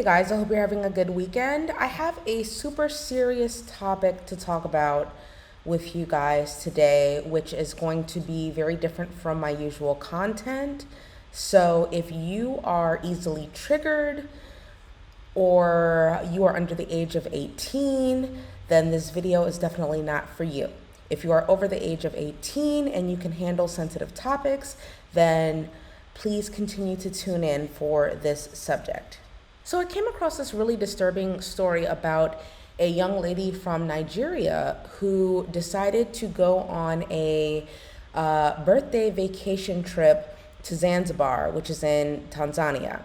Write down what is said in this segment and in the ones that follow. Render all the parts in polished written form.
Hey guys, I hope you're having a good weekend. I have a super serious topic to talk about with you guys today, which is going to be very different from my usual content. So if you are easily triggered or you are under the age of 18, then this video is definitely not for you. If you are over the age of 18 and you can handle sensitive topics, then please continue to tune in for this subject. So I came across this really disturbing story about a young lady from Nigeria who decided to go on a birthday vacation trip to Zanzibar, which is in Tanzania.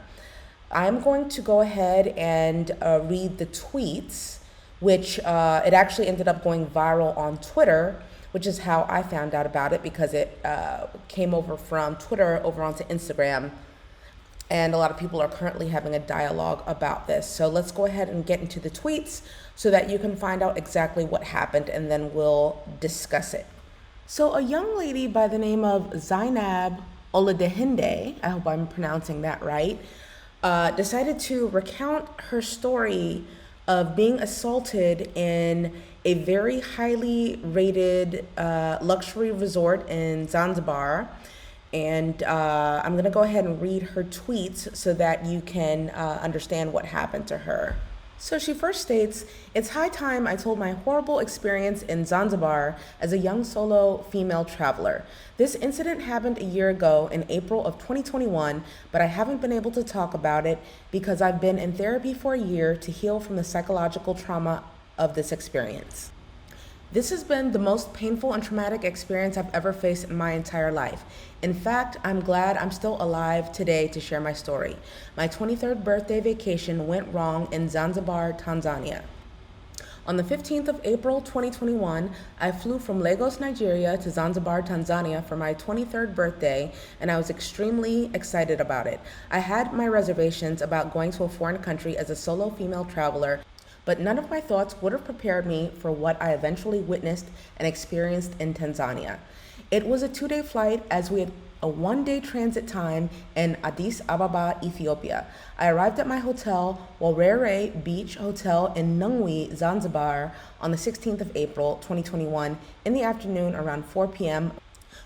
I'm going to go ahead and read the tweets, which it actually ended up going viral on Twitter, which is how I found out about it because it came over from Twitter over onto Instagram. And a lot of people are currently having a dialogue about this. So let's go ahead and get into the tweets so that you can find out exactly what happened and then we'll discuss it. So a young lady by the name of Zainab Oladehinde, I hope I'm pronouncing that right, decided to recount her story of being assaulted in a very highly rated luxury resort in Zanzibar. And I'm going to go ahead and read her tweets so that you can understand what happened to her. So she first states, "It's high time I told my horrible experience in Zanzibar as a young solo female traveler. This incident happened a year ago in April of 2021, but I haven't been able to talk about it because I've been in therapy for a year to heal from the psychological trauma of this experience. This has been the most painful and traumatic experience I've ever faced in my entire life. In fact, I'm glad I'm still alive today to share my story. My 23rd birthday vacation went wrong in Zanzibar, Tanzania. On the 15th of April 2021, I flew from Lagos, Nigeria to Zanzibar, Tanzania for my 23rd birthday, and I was extremely excited about it. I had my reservations about going to a foreign country as a solo female traveler, but none of my thoughts would have prepared me for what I eventually witnessed and experienced in Tanzania. It was a 2-day flight as we had a 1-day transit time in Addis Ababa, Ethiopia. I arrived at my hotel, Werere Beach Hotel in Nungwi, Zanzibar, on the 16th of April 2021 in the afternoon around 4 p.m.,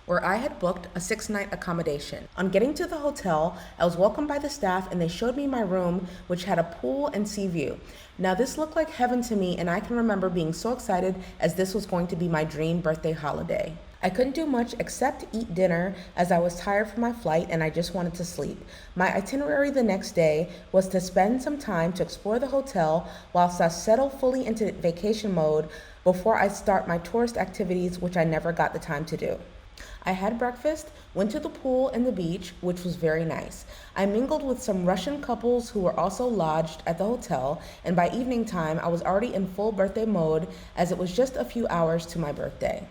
where I had booked a 6-night accommodation. On getting to the hotel, I was welcomed by the staff and they showed me my room, which had a pool and sea view. Now this looked like heaven to me, and I can remember being so excited as this was going to be my dream birthday holiday. I couldn't do much except eat dinner as I was tired from my flight and I just wanted to sleep. My itinerary the next day was to spend some time to explore the hotel whilst I settle fully into vacation mode before I start my tourist activities, which I never got the time to do. I had breakfast, went to the pool and the beach, which was very nice. I mingled with some Russian couples who were also lodged at the hotel, and by evening time, I was already in full birthday mode as it was just a few hours to my birthday."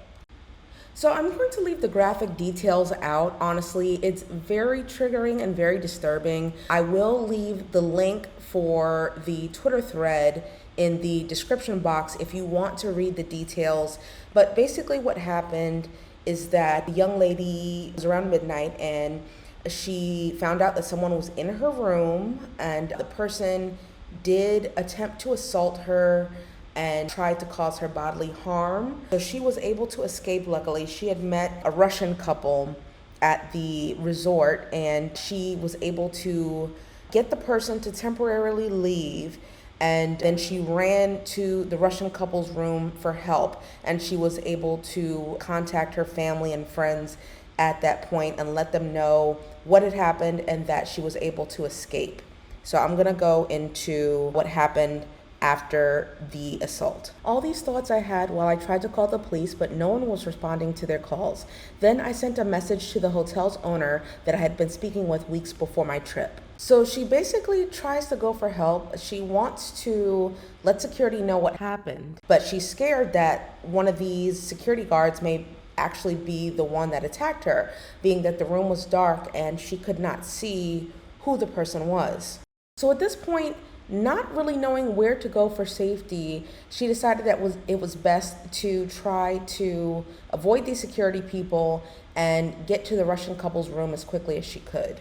So I'm going to leave the graphic details out. Honestly, it's very triggering and very disturbing. I will leave the link for the Twitter thread in the description box if you want to read the details. But basically what happened is that the young lady was around midnight and she found out that someone was in her room and the person did attempt to assault her and tried to cause her bodily harm. So she was able to escape, luckily. She had met a Russian couple at the resort and she was able to get the person to temporarily leave, and then she ran to the Russian couple's room for help, and she was able to contact her family and friends at that point and let them know what had happened and that she was able to escape. So I'm gonna go into what happened after the assault. All these thoughts I had while I tried to call the police, but no one was responding to their calls. Then I sent a message to the hotel's owner that I had been speaking with weeks before my trip. So she basically tries to go for help. She wants to let security know what happened, but she's scared that one of these security guards may actually be the one that attacked her, being that the room was dark and she could not see who the person was. So at this point, not really knowing where to go for safety, she decided that it was best to try to avoid these security people and get to the Russian couple's room as quickly as she could.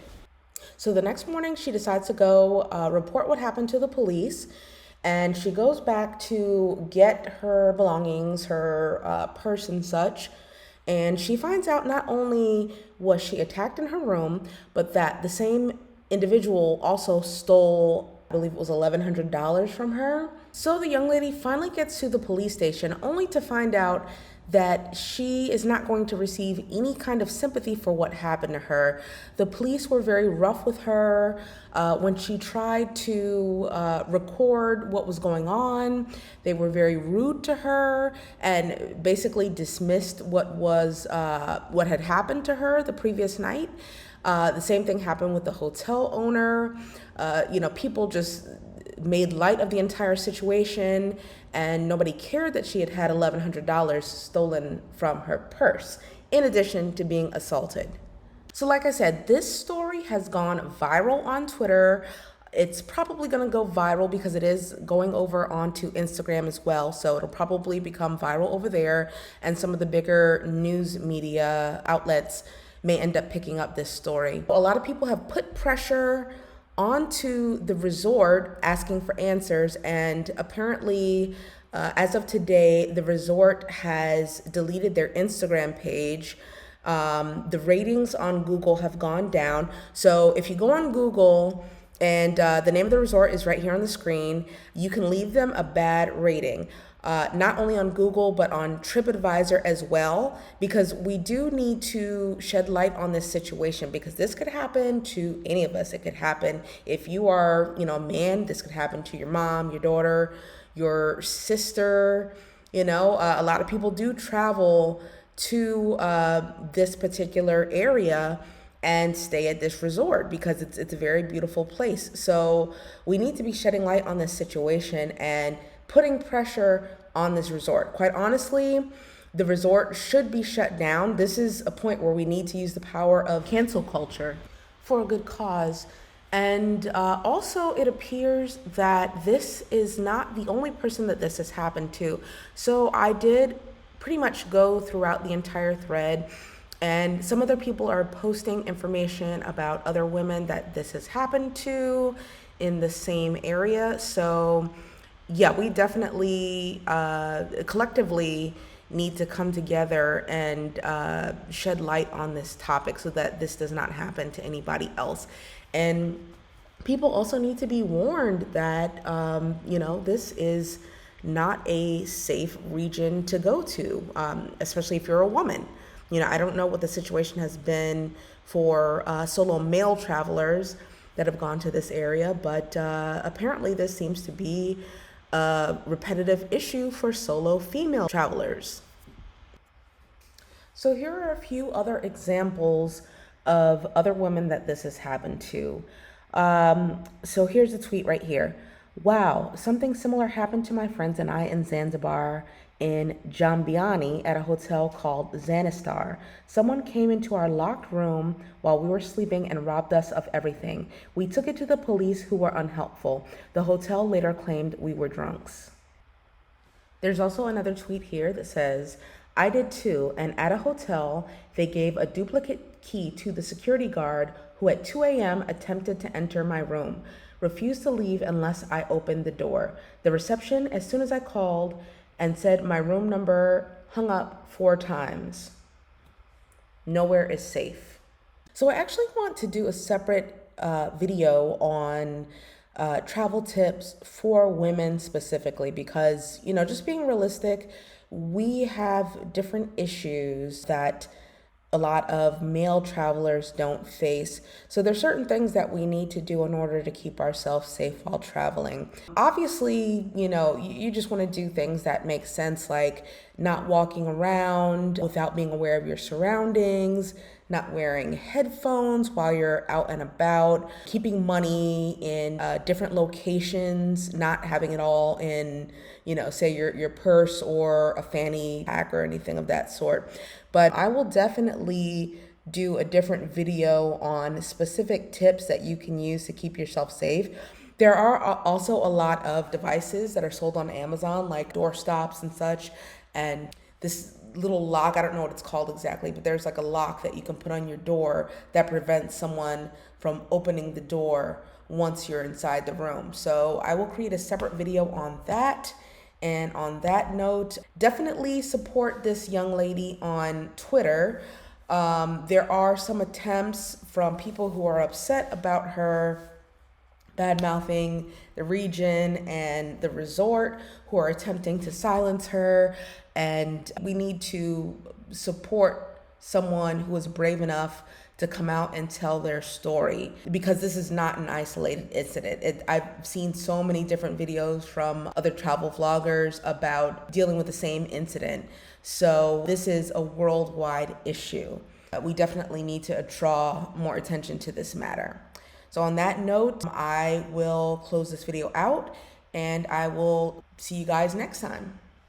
So the next morning, she decides to go report what happened to the police. And she goes back to get her belongings, her purse and such. And she finds out not only was she attacked in her room, but that the same individual also stole, I believe it was $1,100 from her. So the young lady finally gets to the police station only to find out that she is not going to receive any kind of sympathy for what happened to her. The police were very rough with her when she tried to record what was going on. They were very rude to her and basically dismissed what had happened to her the previous night. The same thing happened with the hotel owner. People just made light of the entire situation, and nobody cared that she had had $1,100 stolen from her purse, in addition to being assaulted. So like I said, this story has gone viral on Twitter. It's probably going to go viral because it is going over onto Instagram as well. So it'll probably become viral over there, and some of the bigger news media outlets may end up picking up this story. A lot of people have put pressure onto the resort asking for answers, and apparently as of today, the resort has deleted their Instagram page. The ratings on Google have gone down. So if you go on Google, and the name of the resort is right here on the screen, you can leave them a bad rating. Not only on Google, but on TripAdvisor as well, because we do need to shed light on this situation, because this could happen to any of us. It could happen if you are, a man. This could happen to your mom, your daughter, your sister. A lot of people do travel to this particular area and stay at this resort because it's a very beautiful place. So we need to be shedding light on this situation and putting pressure on this resort. Quite honestly, the resort should be shut down. This is a point where we need to use the power of cancel culture for a good cause. And also, it appears that this is not the only person that this has happened to. So I did pretty much go throughout the entire thread, and some other people are posting information about other women that this has happened to in the same area. So yeah, we definitely collectively need to come together and shed light on this topic so that this does not happen to anybody else. And people also need to be warned that, this is not a safe region to go to, especially if you're a woman. I don't know what the situation has been for solo male travelers that have gone to this area, but apparently this seems to be a repetitive issue for solo female travelers. So here are a few other examples of other women that this has happened to. So here's a tweet right here. Wow, something similar happened to my friends and I in Zanzibar in Jambiani at a hotel called Zanzibar. Someone came into our locked room while we were sleeping and robbed us of everything. We took it to the police, who were unhelpful. The hotel later claimed we were drunks. There's also another tweet here that says, I did too, and at a hotel, they gave a duplicate key to the security guard who at 2 a.m. attempted to enter my room, refused to leave unless I opened the door. The reception, as soon as I called and said my room number, hung up 4 times. Nowhere is safe. So I actually want to do a separate video on travel tips for women specifically, because, just being realistic, we have different issues that a lot of male travelers don't face. So there's certain things that we need to do in order to keep ourselves safe while traveling. Obviously, you just want to do things that make sense, like not walking around without being aware of your surroundings, not wearing headphones while you're out and about, keeping money in different locations, not having it all in, say your purse or a fanny pack or anything of that sort. But I will definitely do a different video on specific tips that you can use to keep yourself safe. There are also a lot of devices that are sold on Amazon, like door stops and such, and this little lock. I don't know what it's called exactly, but there's like a lock that you can put on your door that prevents someone from opening the door once you're inside the room. So I will create a separate video on that. And on that note, definitely support this young lady on Twitter. There are some attempts from people who are upset about her bad mouthing the region and the resort, who are attempting to silence her. And we need to support someone who is brave enough to come out and tell their story, because this is not an isolated incident. I've seen so many different videos from other travel vloggers about dealing with the same incident. So this is a worldwide issue. We definitely need to draw more attention to this matter. So on that note, I will close this video out and I will see you guys next time.